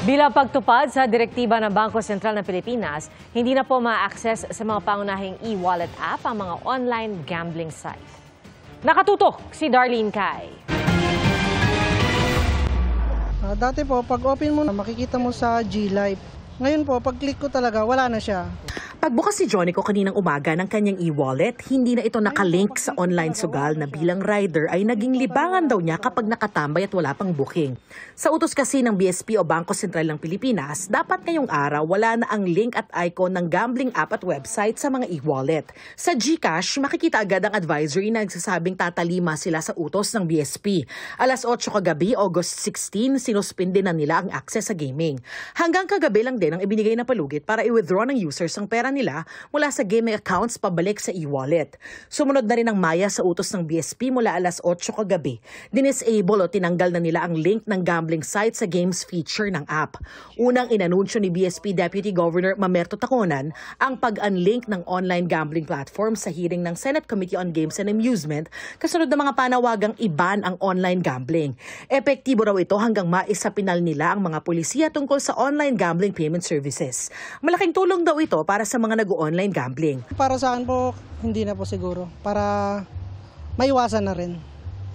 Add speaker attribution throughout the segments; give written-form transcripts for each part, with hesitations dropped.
Speaker 1: Bilang pagtupad sa direktiba ng Bangko Sentral ng Pilipinas, hindi na po ma-access sa mga pangunahing e-wallet app ang mga online gambling site. Nakatutok si Darlene Kai.
Speaker 2: Dati po, pag open mo, makikita mo sa G-Live. Ngayon po, pag click ko talaga, wala na siya.
Speaker 3: Pagbukas si Johnny ko kaninang umaga ng kanyang e-wallet, hindi na ito nakalink sa online sugal na bilang rider ay naging libangan daw niya kapag nakatambay at wala pang booking. Sa utos kasi ng BSP o Bangko Sentral ng Pilipinas, dapat ngayong araw wala na ang link at icon ng gambling app at website sa mga e-wallet. Sa GCash, makikita agad ang advisory na nagsasabing tatalima sila sa utos ng BSP. Alas 8 kagabi, August 16, sinuspinde na nila ang access sa gaming. Hanggang kagabi lang din ang ibinigay na palugit para i-withdraw ng users ang pera nila mula sa gaming accounts pabalik sa e-wallet. Sumunod na rin ang maya sa utos ng BSP mula alas 8 kagabi. Dinisable o tinanggal na nila ang link ng gambling site sa games feature ng app. Unang inanunsyo ni BSP Deputy Governor Mamerto Taconan ang pag-unlink ng online gambling platform sa hearing ng Senate Committee on Games and Amusement kasunod ng mga panawagang iban ang online gambling. Epektibo raw ito hanggang maisapinal nila ang mga pulisya tungkol sa online gambling payment services. Malaking tulong daw ito para sa mga nag-online gambling.
Speaker 2: Para sa akin po, hindi na po siguro. Para maiwasan na rin.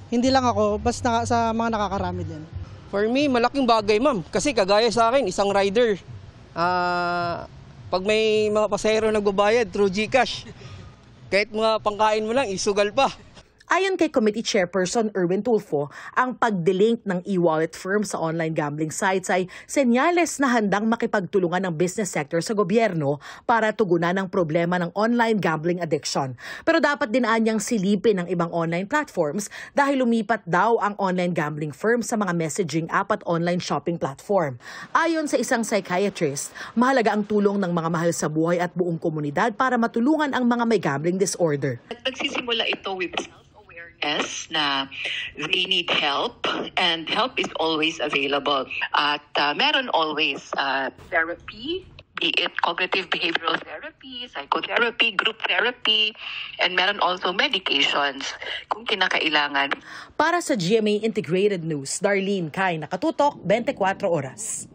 Speaker 2: Hindi lang ako, basta sa mga nakakarami din.
Speaker 4: For me, malaking bagay, ma'am. Kasi kagaya sa akin, isang rider, pag may mga pasahero nagbabayad through GCash, kahit mga pangkain mo lang, isugal pa.
Speaker 3: Ayon kay Committee Chairperson Erwin Tulfo, ang pag-delink ng e-wallet firm sa online gambling sites ay senyales na handang makipagtulungan ng business sector sa gobyerno para tugunan ang problema ng online gambling addiction. Pero dapat din anyang silipin ng ibang online platforms dahil lumipat daw ang online gambling firm sa mga messaging app at online shopping platform. Ayon sa isang psychiatrist, mahalaga ang tulong ng mga mahal sa buhay at buong komunidad para matulungan ang mga may gambling disorder.
Speaker 5: Nagsisimula ito with na they need help and help is always available at meron always therapy, be it cognitive behavioral therapy, psychotherapy, group therapy, and meron also medications kung kinakailangan.
Speaker 3: Para sa GMA Integrated News, Darlene Kai, Nakatutok, 24 Oras.